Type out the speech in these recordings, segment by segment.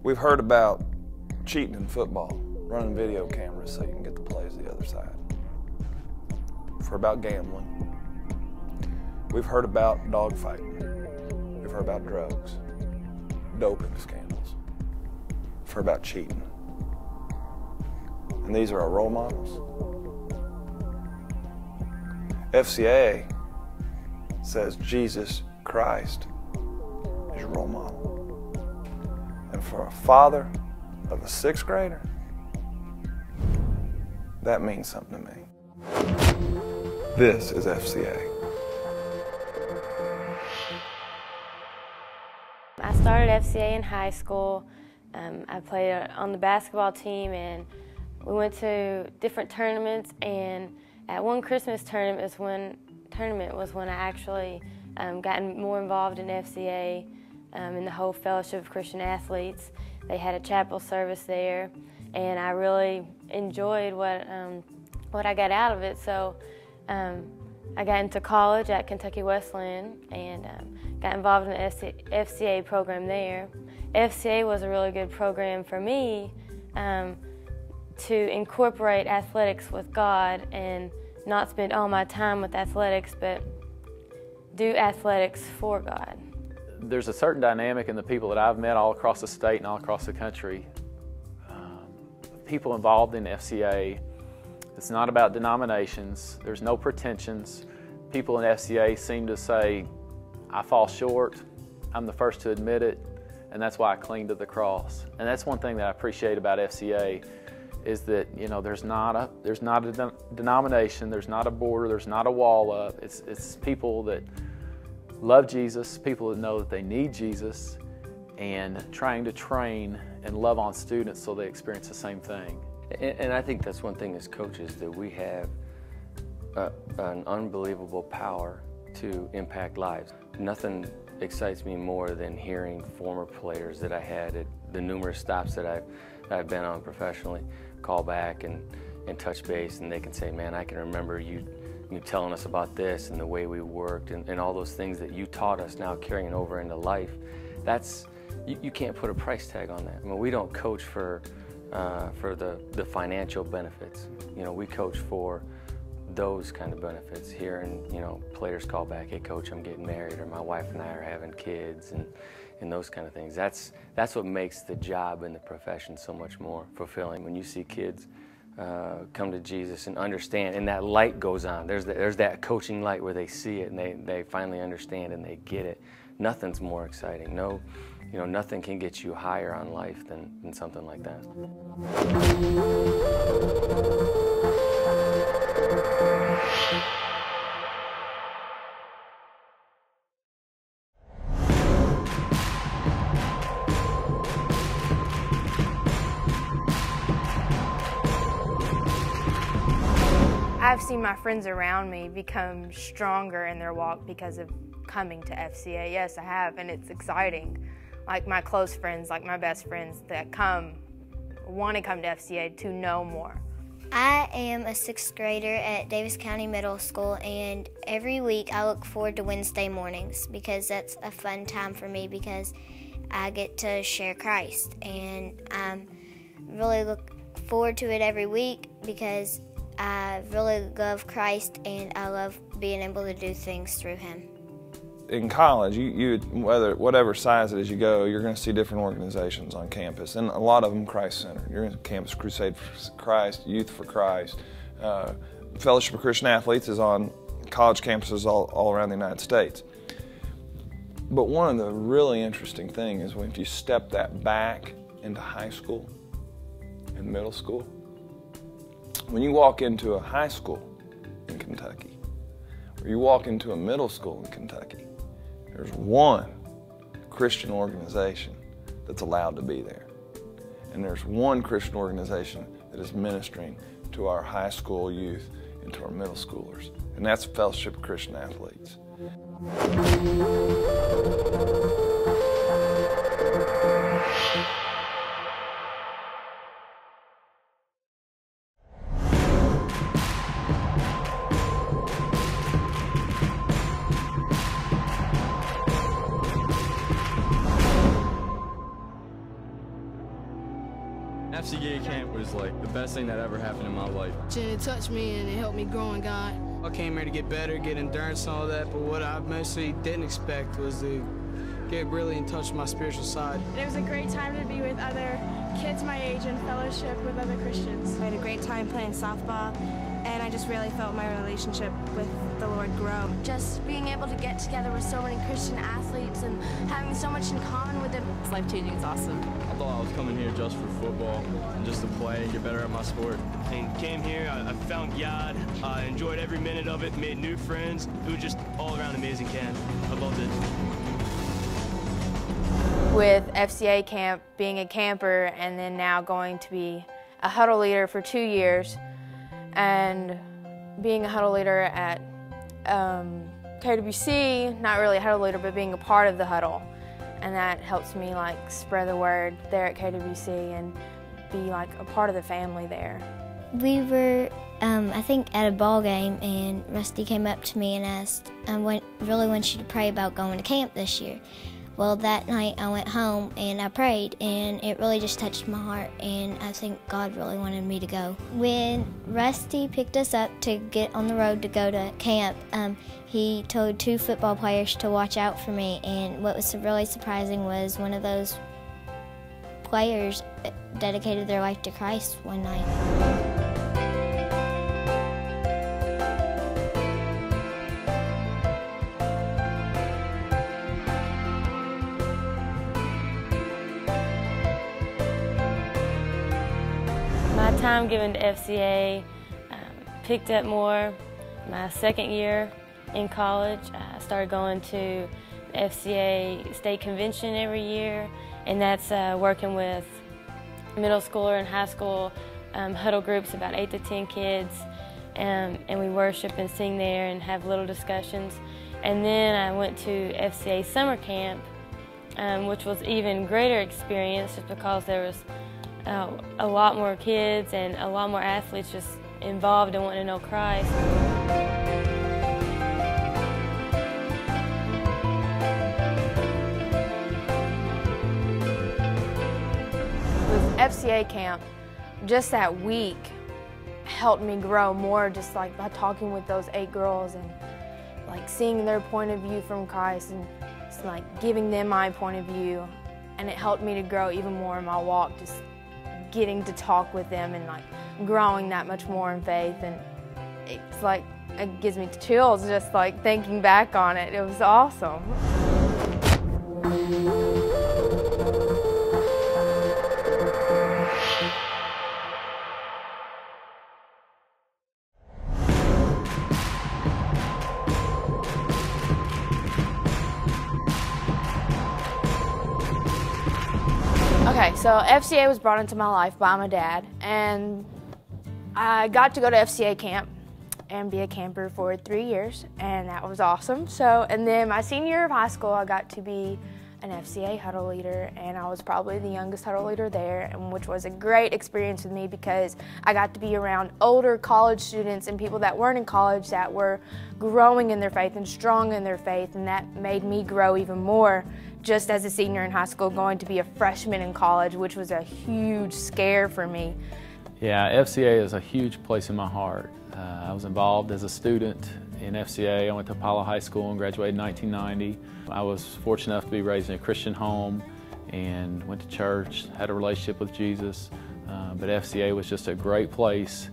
We've heard about cheating in football, running video cameras so you can get the plays the other side. We've heard about gambling. We've heard about dogfighting. We've heard about drugs, doping scandals. We've heard about cheating. And these are our role models. FCA says Jesus Christ is your role model. And for a father of a 6th grader, that means something to me. This is FCA. I started FCA in high school. I played on the basketball team, and we went to different tournaments, and at one Christmas tournament was when I actually got more involved in FCA, in the whole Fellowship of Christian Athletes. They had a chapel service there, and I really enjoyed what I got out of it. So I got into college at Kentucky Wesleyan and got involved in the FCA program there. FCA was a really good program for me to incorporate athletics with God and not spend all my time with athletics, but do athletics for God. There's a certain dynamic in the people that I've met all across the state and all across the country. People involved in FCA, it's not about denominations, there's no pretensions. People in FCA seem to say, I fall short, I'm the first to admit it, and that's why I cling to the cross. And that's one thing that I appreciate about FCA, is that, you know, there's not a denomination, there's not a border, there's not a wall up. It's people that love Jesus, people that know that they need Jesus, and trying to train and love on students so they experience the same thing. And I think that's one thing as coaches, that we have an unbelievable power to impact lives. Nothing excites me more than hearing former players that I had at the numerous stops that I've been on professionally call back and touch base, and they can say, man, I can remember you telling us about this and the way we worked and all those things that you taught us, now carrying over into life. That's, you can't put a price tag on that. I mean, we don't coach for the financial benefits. You know, we coach for those kind of benefits. Hearing, you know, players call back, hey coach, I'm getting married, or my wife and I are having kids, and those kind of things. That's what makes the job and the profession so much more fulfilling. When you see kids come to Jesus and understand, and that light goes on. There's that coaching light where they see it and they finally understand and they get it. Nothing's more exciting. No, you know, nothing can get you higher on life than something like that. I've seen my friends around me become stronger in their walk because of coming to FCA. Yes, I have, and it's exciting. Like my close friends, like my best friends that want to come to FCA to know more. I am a 6th grader at Daviess County Middle School, and every week I look forward to Wednesday mornings because that's a fun time for me because I get to share Christ, and I really look forward to it every week because I really love Christ and I love being able to do things through Him. In college, whatever size it is you go, you're going to see different organizations on campus, and a lot of them Christ-centered. You're in Campus Crusade for Christ, Youth for Christ. Fellowship of Christian Athletes is on college campuses all around the United States. But one of the really interesting things is when you step that back into high school and middle school, when you walk into a high school in Kentucky, or you walk into a middle school in Kentucky, there's one Christian organization that's allowed to be there. And there's one Christian organization that is ministering to our high school youth and to our middle schoolers. And that's Fellowship of Christian Athletes. FCA camp was like the best thing that ever happened in my life. It touched me and it helped me grow in God. I came here to get better, get endurance and all that, but what I mostly didn't expect was to get really in touch with my spiritual side. It was a great time to be with other kids my age and fellowship with other Christians. I had a great time playing softball, and I just really felt my relationship with the Lord grow. Just being able to get together with so many Christian athletes and having so much in common with them. It's life-changing, it's awesome. I thought I was coming here just for football and just to play and get better at my sport. And came here, I found God, I enjoyed every minute of it, made new friends. It was just all around amazing camp. I loved it. With FCA camp, being a camper, and then now going to be a huddle leader for 2 years, and being a huddle leader at KWC, not really a huddle leader, but being a part of the huddle. And that helps me like spread the word there at KWC and be like a part of the family there. We were, I think, at a ball game, and Rusty came up to me and asked, I really want you to pray about going to camp this year. Well, that night I went home and I prayed, and it really just touched my heart, and I think God really wanted me to go. When Rusty picked us up to get on the road to go to camp, he told 2 football players to watch out for me, and what was really surprising was one of those players dedicated their life to Christ one night. My time given to FCA picked up more my second year in college. I started going to the FCA state convention every year, and that's working with middle schooler and high school huddle groups, about 8 to 10 kids, and we worship and sing there and have little discussions. And then I went to FCA summer camp, which was even greater experience just because there was a lot more kids and a lot more athletes just involved and wanting to know Christ. With FCA camp, just that week helped me grow more, just like by talking with those 8 girls and like seeing their point of view from Christ and just like giving them my point of view, and it helped me to grow even more in my walk, just getting to talk with them and like growing that much more in faith. And it's like, it gives me chills just like thinking back on it. It was awesome. Okay, so FCA was brought into my life by my dad, and I got to go to FCA camp and be a camper for 3 years, and that was awesome. So, and then my senior year of high school, I got to be an FCA huddle leader, and I was probably the youngest huddle leader there, and which was a great experience with me because I got to be around older college students and people that weren't in college that were growing in their faith and strong in their faith, and that made me grow even more just as a senior in high school, going to be a freshman in college, which was a huge scare for me. Yeah, FCA is a huge place in my heart. I was involved as a student in FCA. I went to Apollo High School and graduated in 1990. I was fortunate enough to be raised in a Christian home and went to church, had a relationship with Jesus. But FCA was just a great place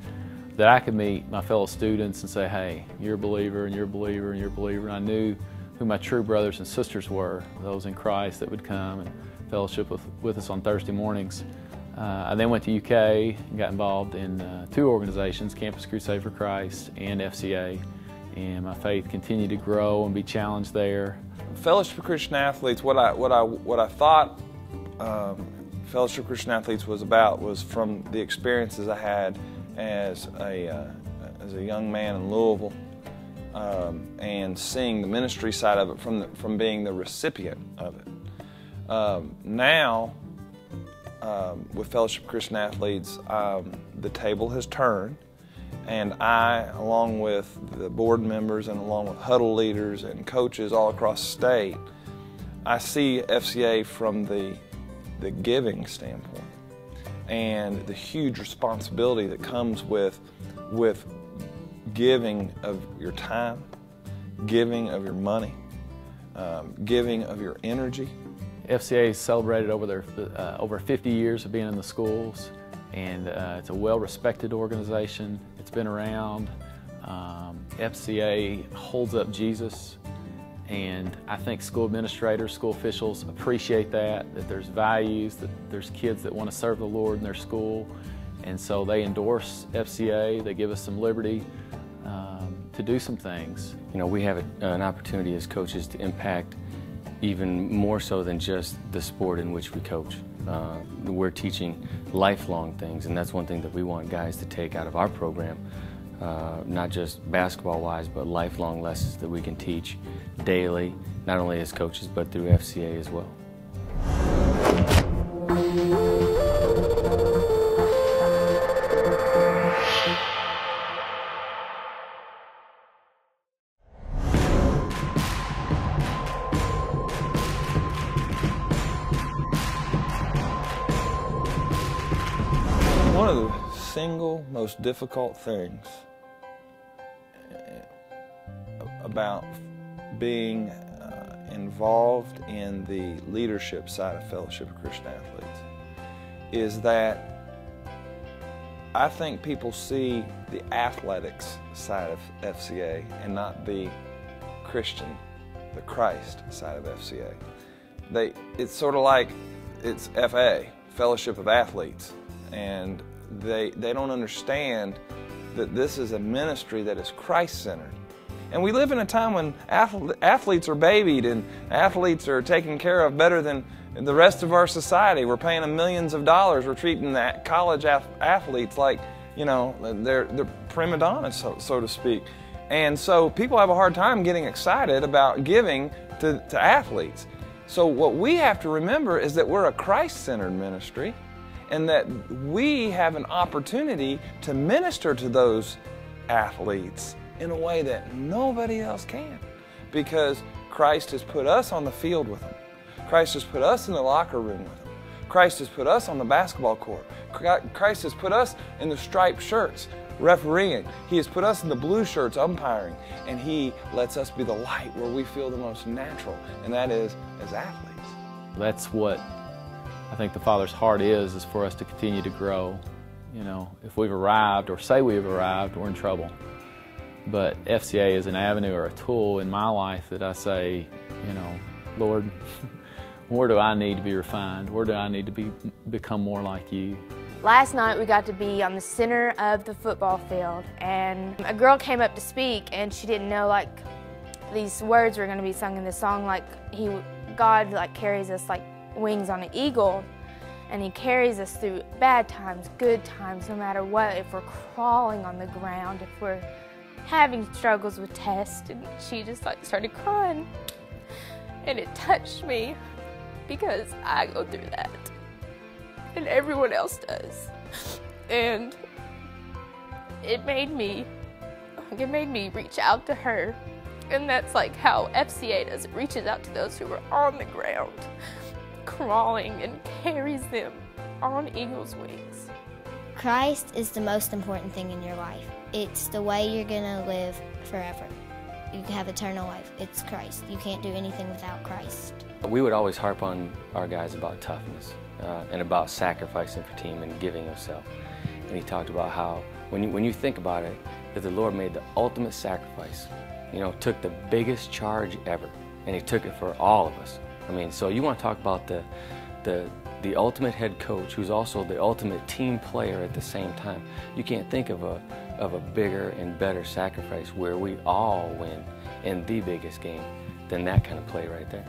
that I could meet my fellow students and say, hey, you're a believer and you're a believer and you're a believer. And I knew who my true brothers and sisters were, those in Christ that would come and fellowship with us on Thursday mornings. I then went to UK and got involved in 2 organizations, Campus Crusade for Christ and FCA, and my faith continued to grow and be challenged there. Fellowship of Christian Athletes, what I thought Fellowship of Christian Athletes was about was from the experiences I had as a young man in Louisville, and seeing the ministry side of it from being the recipient of it. Now, with Fellowship of Christian Athletes, the table has turned, and I, along with the board members and along with huddle leaders and coaches all across the state, I see FCA from the giving standpoint. and the huge responsibility that comes with giving of your time, giving of your money, giving of your energy. FCA celebrated over 50 years of being in the schools, and it's a well-respected organization. It's been around. FCA holds up Jesus, and I think school administrators, school officials appreciate that there's values, that there's kids that want to serve the Lord in their school, and so they endorse FCA. They give us some liberty to do some things. You know, we have an opportunity as coaches to impact even more so than just the sport in which we coach. We're teaching lifelong things, and that's one thing that we want guys to take out of our program, not just basketball-wise, but lifelong lessons that we can teach daily, not only as coaches, but through FCA as well. One of the single most difficult things about being involved in the leadership side of Fellowship of Christian Athletes is that I think people see the athletics side of FCA and not the Christian, the Christ side of FCA. It's sort of like it's FA, Fellowship of Athletes, and they don't understand that this is a ministry that is Christ-centered. And we live in a time when athletes are babied and athletes are taken care of better than the rest of our society. We're paying them millions of dollars. We're treating the college athletes like, you know, they're prima donnas, so to speak. And so people have a hard time getting excited about giving to athletes. So what we have to remember is that we're a Christ-centered ministry, and that we have an opportunity to minister to those athletes in a way that nobody else can, because Christ has put us on the field with them. Christ has put us in the locker room with them. Christ has put us on the basketball court. Christ has put us in the striped shirts refereeing. He has put us in the blue shirts umpiring, and He lets us be the light where we feel the most natural, and that is as athletes. That's what I think the Father's heart is for us to continue to grow. You know, if we've arrived or say we've arrived, we're in trouble. But FCA is an avenue or a tool in my life that I say, you know, Lord, where do I need to be refined? Where do I need to become more like You? Last night we got to be on the center of the football field, and a girl came up to speak, and she didn't know like these words were going to be sung in the song, like God like carries us like wings on an eagle, and He carries us through bad times, good times, no matter what. If we're crawling on the ground, if we're having struggles with tests, and she just like started crying, and it touched me because I go through that, and everyone else does, and it made me reach out to her, and that's like how FCA does. It reaches out to those who are on the ground, crawling, and carries them on eagle's wings. Christ is the most important thing in your life. It's the way you're gonna live forever. You can have eternal life. It's Christ. You can't do anything without Christ. We would always harp on our guys about toughness and about sacrificing for team and giving yourself. And he talked about how, when you think about it, that the Lord made the ultimate sacrifice. You know, took the biggest charge ever, and He took it for all of us. I mean, so you want to talk about the ultimate head coach, who's also the ultimate team player at the same time. You can't think of a bigger and better sacrifice where we all win in the biggest game than that kind of play right there.